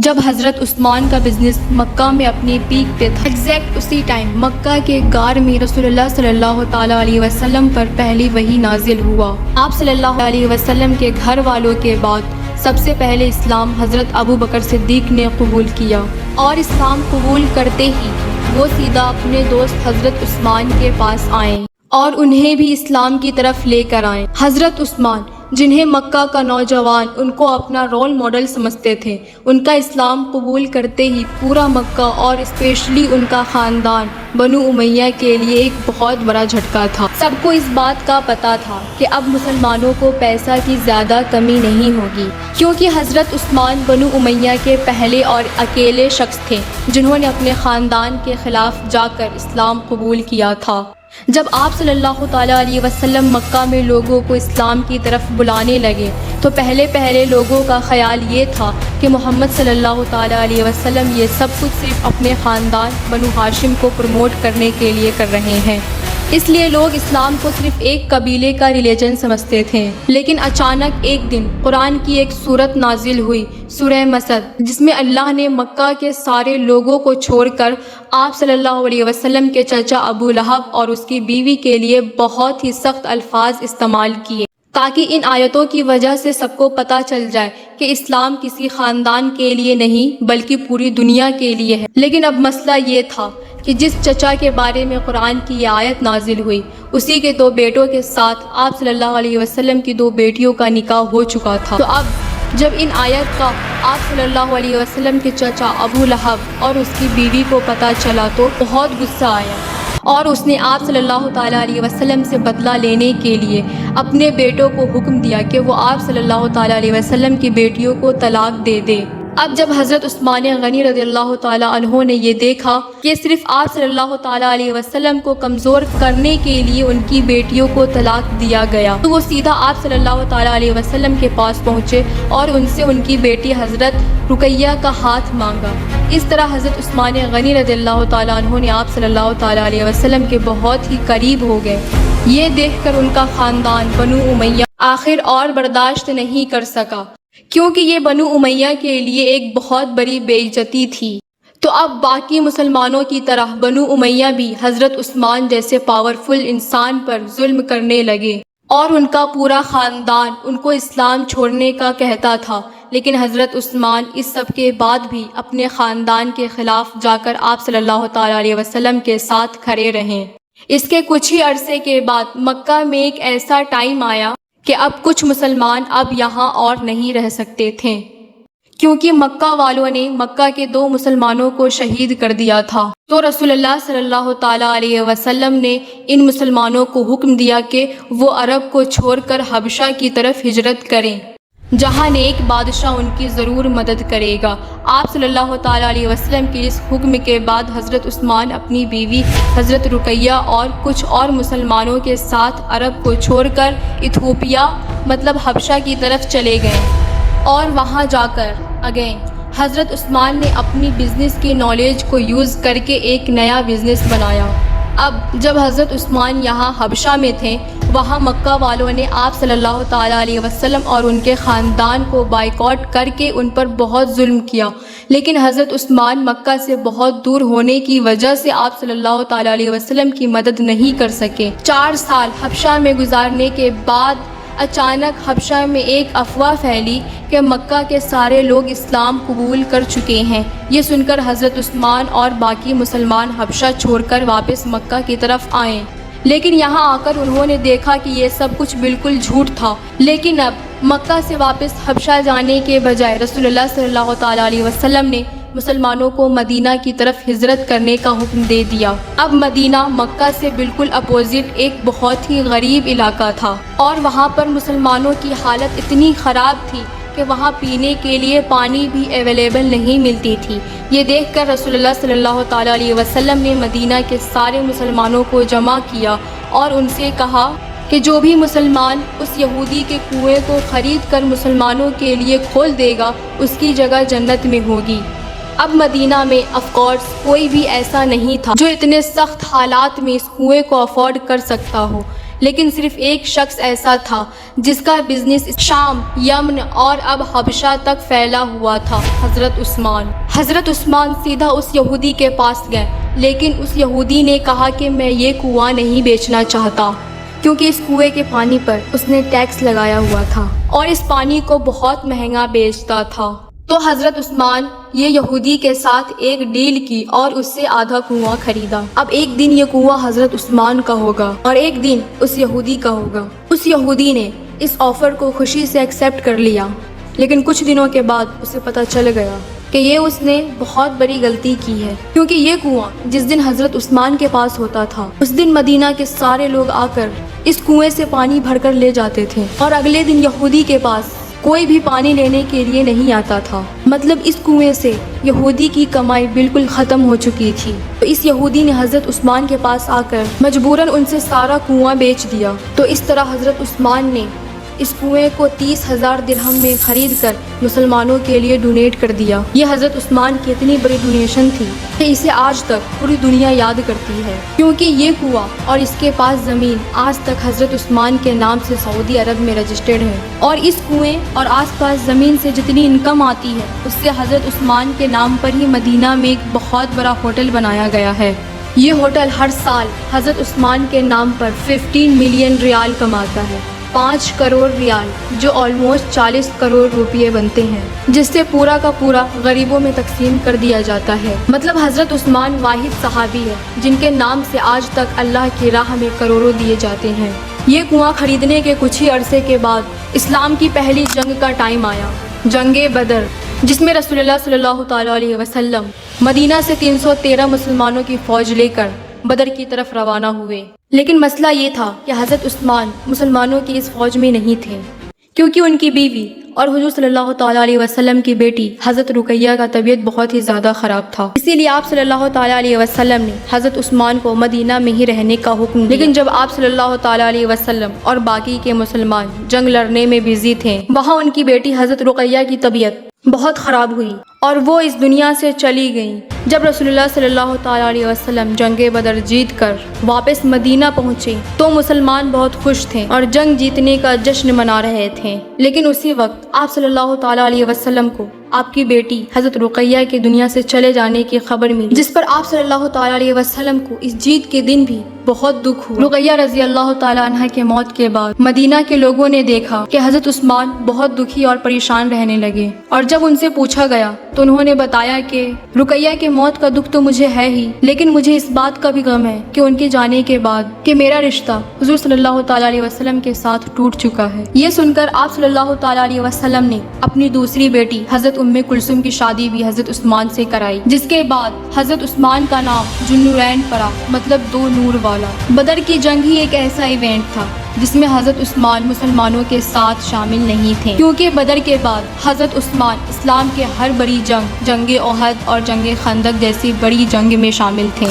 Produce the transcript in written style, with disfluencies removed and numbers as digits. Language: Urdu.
جب حضرت عثمان کا بزنس مکہ میں اپنی پیک پہ تھا، ایگزیکٹ اسی ٹائم مکہ کے غار میں رسول اللہ صلی اللہ تعالیٰ علیہ وسلم پر پہلی وحی نازل ہوا۔ آپ صلی اللہ علیہ وسلم کے گھر والوں کے بعد سب سے پہلے اسلام حضرت ابو بکر صدیق نے قبول کیا، اور اسلام قبول کرتے ہی وہ سیدھا اپنے دوست حضرت عثمان کے پاس آئے اور انہیں بھی اسلام کی طرف لے کر آئے۔ حضرت عثمان، جنہیں مکہ کا نوجوان ان کو اپنا رول ماڈل سمجھتے تھے، ان کا اسلام قبول کرتے ہی پورا مکہ اور اسپیشلی ان کا خاندان بنو امیہ کے لیے ایک بہت بڑا جھٹکا تھا۔ سب کو اس بات کا پتہ تھا کہ اب مسلمانوں کو پیسہ کی زیادہ کمی نہیں ہوگی، کیونکہ حضرت عثمان بنو امیہ کے پہلے اور اکیلے شخص تھے جنہوں نے اپنے خاندان کے خلاف جا کر اسلام قبول کیا تھا۔ جب آپ صلی اللہ تعالیٰ علیہ وسلم مکہ میں لوگوں کو اسلام کی طرف بلانے لگے تو پہلے لوگوں کا خیال یہ تھا کہ محمد صلی اللہ تعالیٰ علیہ وسلم یہ سب کچھ صرف اپنے خاندان بنو ہاشم کو پروموٹ کرنے کے لیے کر رہے ہیں، اس لیے لوگ اسلام کو صرف ایک قبیلے کا ریلیجن سمجھتے تھے۔ لیکن اچانک ایک دن قرآن کی ایک سورت نازل ہوئی، سورہ مسد، جس میں اللہ نے مکہ کے سارے لوگوں کو چھوڑ کر آپ صلی اللہ علیہ وسلم کے چچا ابو لہب اور اس کی بیوی کے لیے بہت ہی سخت الفاظ استعمال کیے، تاکہ ان آیتوں کی وجہ سے سب کو پتہ چل جائے کہ اسلام کسی خاندان کے لیے نہیں بلکہ پوری دنیا کے لیے ہے۔ لیکن اب مسئلہ یہ تھا کہ جس چچا کے بارے میں قرآن کی یہ آیت نازل ہوئی، اسی کے 2 بیٹوں کے ساتھ آپ صلی اللہ علیہ وسلم کی 2 بیٹیوں کا نکاح ہو چکا تھا۔ تو اب جب ان آیت کا آپ صلی اللہ علیہ وسلم کے چچا ابو لہب اور اس کی بیوی کو پتہ چلا تو بہت غصہ آیا، اور اس نے آپ صلی اللہ تعالیٰ علیہ وسلم سے بدلہ لینے کے لیے اپنے بیٹوں کو حکم دیا کہ وہ آپ صلی اللہ تعالیٰ علیہ وسلم کی بیٹیوں کو طلاق دے دے۔ اب جب حضرت عثمان غنی رضی اللہ تعالیٰ عنہ نے یہ دیکھا کہ صرف آپ صلی اللہ تعالیٰ علیہ وسلم کو کمزور کرنے کے لیے ان کی بیٹیوں کو طلاق دیا گیا، تو وہ سیدھا آپ صلی اللہ تعالیٰ علیہ وسلم کے پاس پہنچے اور ان سے ان کی بیٹی حضرت رقیہ کا ہاتھ مانگا۔ اس طرح حضرت عثمان غنی رضی اللہ تعالیٰ عنہ نے آپ صلی اللہ تعالیٰ علیہ وسلم کے بہت ہی قریب ہو گئے۔ یہ دیکھ کر ان کا خاندان بنو امیہ آخر اور برداشت نہیں کر سکا، کیونکہ یہ بنو امیہ کے لیے ایک بہت بڑی بے عزتی تھی۔ تو اب باقی مسلمانوں کی طرح بنو امیہ بھی حضرت عثمان جیسے پاورفل انسان پر ظلم کرنے لگے، اور ان کا پورا خاندان ان کو اسلام چھوڑنے کا کہتا تھا۔ لیکن حضرت عثمان اس سب کے بعد بھی اپنے خاندان کے خلاف جا کر آپ صلی اللہ تعالیٰ علیہ وسلم کے ساتھ کھڑے رہے۔ اس کے کچھ ہی عرصے کے بعد مکہ میں ایک ایسا ٹائم آیا کہ اب کچھ مسلمان اب یہاں اور نہیں رہ سکتے تھے، کیونکہ مکہ والوں نے مکہ کے 2 مسلمانوں کو شہید کر دیا تھا۔ تو رسول اللہ صلی اللہ تعالیٰ علیہ وسلم نے ان مسلمانوں کو حکم دیا کہ وہ عرب کو چھوڑ کر حبشہ کی طرف ہجرت کریں، جہاں نیک بادشاہ ان کی ضرور مدد کرے گا۔ آپ صلی اللہ تعالیٰ علیہ وسلم کے اس حکم کے بعد حضرت عثمان اپنی بیوی حضرت رقیہ اور کچھ اور مسلمانوں کے ساتھ عرب کو چھوڑ کر ایتھوپیا مطلب حبشہ کی طرف چلے گئے، اور وہاں جا کر حضرت عثمان نے اپنی بزنس کی نالج کو یوز کر کے ایک نیا بزنس بنایا۔ اب جب حضرت عثمان یہاں حبشہ میں تھے، وہاں مکہ والوں نے آپ صلی اللہ تعالیٰ علیہ وسلم اور ان کے خاندان کو بائیکاٹ کر کے ان پر بہت ظلم کیا۔ لیکن حضرت عثمان مکہ سے بہت دور ہونے کی وجہ سے آپ صلی اللہ تعالیٰ علیہ وسلم کی مدد نہیں کر سکے۔ 4 سال حبشہ میں گزارنے کے بعد اچانک حبشہ میں ایک افواہ پھیلی کہ مکہ کے سارے لوگ اسلام قبول کر چکے ہیں۔ یہ سن کر حضرت عثمان اور باقی مسلمان حبشہ چھوڑ کر واپس مکہ کی طرف آئے، لیکن یہاں آ کر انہوں نے دیکھا کہ یہ سب کچھ بالکل جھوٹ تھا۔ لیکن اب مکہ سے واپس حبشہ جانے کے بجائے رسول اللہ صلی اللہ تعالیٰ علیہ وسلم نے مسلمانوں کو مدینہ کی طرف ہجرت کرنے کا حکم دے دیا۔ اب مدینہ مکہ سے بالکل اپوزٹ ایک بہت ہی غریب علاقہ تھا، اور وہاں پر مسلمانوں کی حالت اتنی خراب تھی کہ وہاں پینے کے لیے پانی بھی اویلیبل نہیں ملتی تھی۔ یہ دیکھ کر رسول اللہ صلی اللہ تعالیٰ علیہ وسلم نے مدینہ کے سارے مسلمانوں کو جمع کیا اور ان سے کہا کہ جو بھی مسلمان اس یہودی کے کنویں کو خرید کر مسلمانوں کے لیے کھول دے گا، اس کی جگہ جنت میں ہوگی۔ اب مدینہ میں آف کورس کوئی بھی ایسا نہیں تھا جو اتنے سخت حالات میں اس کنویں کو افورڈ کر سکتا ہو، لیکن صرف ایک شخص ایسا تھا جس کا بزنس شام، یمن اور اب حبشہ تک پھیلا ہوا تھا، حضرت عثمان۔ حضرت عثمان سیدھا اس یہودی کے پاس گئے، لیکن اس یہودی نے کہا کہ میں یہ کنواں نہیں بیچنا چاہتا، کیونکہ اس کنویں کے پانی پر اس نے ٹیکس لگایا ہوا تھا اور اس پانی کو بہت مہنگا بیچتا تھا۔ تو حضرت عثمان یہ یہودی کے ساتھ ایک ڈیل کی اور اس سے آدھا کنواں خریدا۔ اب ایک دن یہ کنواں حضرت عثمان کا ہوگا اور ایک دن اس یہودی کا ہوگا۔ اس یہودی نے اس آفر کو خوشی سے ایکسیپٹ کر لیا، لیکن کچھ دنوں کے بعد اسے پتہ چل گیا کہ یہ اس نے بہت بڑی غلطی کی ہے، کیونکہ یہ کنواں جس دن حضرت عثمان کے پاس ہوتا تھا، اس دن مدینہ کے سارے لوگ آ کر اس کنویں سے پانی بھر کر لے جاتے تھے، اور اگلے دن یہودی کے پاس کوئی بھی پانی لینے کے لیے نہیں آتا تھا۔ مطلب اس کنویں سے یہودی کی کمائی بالکل ختم ہو چکی تھی۔ تو اس یہودی نے حضرت عثمان کے پاس آ کر مجبوراً ان سے سارا کنواں بیچ دیا۔ تو اس طرح حضرت عثمان نے اس کنویں کو 30,000 درہم میں خرید کر مسلمانوں کے لیے ڈونیٹ کر دیا۔ یہ حضرت عثمان کی اتنی بڑی ڈونیشن تھی کہ اسے آج تک پوری دنیا یاد کرتی ہے، کیونکہ یہ کنواں اور اس کے پاس زمین آج تک حضرت عثمان کے نام سے سعودی عرب میں رجسٹرڈ ہے، اور اس کنویں اور آس پاس زمین سے جتنی انکم آتی ہے اس سے حضرت عثمان کے نام پر ہی مدینہ میں ایک بہت بڑا ہوٹل بنایا گیا ہے۔ یہ ہوٹل ہر سال حضرت عثمان کے نام پر 15 ملین ریال کماتا ہے، 5 کروڑ ریال، جو آلموسٹ 40 کروڑ روپے بنتے ہیں، جس سے پورا کا پورا غریبوں میں تقسیم کر دیا جاتا ہے۔ مطلب حضرت عثمان واحد صحابی ہے جن کے نام سے آج تک اللہ کی راہ میں کروڑوں دیے جاتے ہیں۔ یہ کنواں خریدنے کے کچھ ہی عرصے کے بعد اسلام کی پہلی جنگ کا ٹائم آیا، جنگ بدر، جس میں رسول اللہ صلی اللہ تعالیٰ علیہ وسلم مدینہ سے 313 مسلمانوں کی فوج لے کر بدر کی طرف روانہ ہوئے۔ لیکن مسئلہ یہ تھا کہ حضرت عثمان مسلمانوں کی اس فوج میں نہیں تھے، کیونکہ ان کی بیوی اور حضور صلی اللہ تعالیٰ علیہ وسلم کی بیٹی حضرت رقیہ کا طبیعت بہت ہی زیادہ خراب تھا، اسی لیے آپ صلی اللہ تعالیٰ علیہ وسلم نے حضرت عثمان کو مدینہ میں ہی رہنے کا حکم دیا۔ لیکن جب آپ صلی اللہ تعالیٰ علیہ وسلم اور باقی کے مسلمان جنگ لڑنے میں بزی تھے، وہاں ان کی بیٹی حضرت رقیہ کی طبیعت بہت خراب ہوئی اور وہ اس دنیا سے چلی گئیں۔ جب رسول اللہ صلی اللہ تعالیٰ علیہ وسلم جنگ بدر جیت کر واپس مدینہ پہنچے تو مسلمان بہت خوش تھے اور جنگ جیتنے کا جشن منا رہے تھے، لیکن اسی وقت آپ صلی اللہ تعالیٰ علیہ وسلم کو آپ کی بیٹی حضرت رقیہ کی دنیا سے چلے جانے کی خبر ملی، جس پر آپ صلی اللہ تعالیٰ علیہ وسلم کو اس جیت کے دن بھی بہت دکھ ہوا۔ رقیہ رضی اللہ تعالیٰ عنہ کے موت کے بعد مدینہ کے لوگوں نے دیکھا کہ حضرت عثمان بہت دکھی اور پریشان رہنے لگے، اور جب ان سے پوچھا گیا تو انہوں نے بتایا کہ رقیہ کے موت کا دکھ تو مجھے ہے ہی، لیکن مجھے اس بات کا بھی غم ہے کہ ان کے جانے کے بعد کہ میرا رشتہ حضور صلی اللہ تعالیٰ علیہ وسلم کے ساتھ ٹوٹ چکا ہے۔ یہ سن کر آپ صلی اللہ تعالیٰ علیہ وسلم نے اپنی دوسری بیٹی حضرت ام کلثوم کی شادی بھی حضرت عثمان سے کرائی، جس کے بعد حضرت عثمان کا نام ذوالنورین پڑا، مطلب دو نور والا۔ بدر کی جنگ ہی ایک ایسا ایونٹ تھا جس میں حضرت عثمان مسلمانوں کے ساتھ شامل نہیں تھے، کیونکہ بدر کے بعد حضرت عثمان اسلام کے ہر بڑی جنگ، جنگ احد اور جنگ خندق جیسی بڑی جنگ میں شامل تھے۔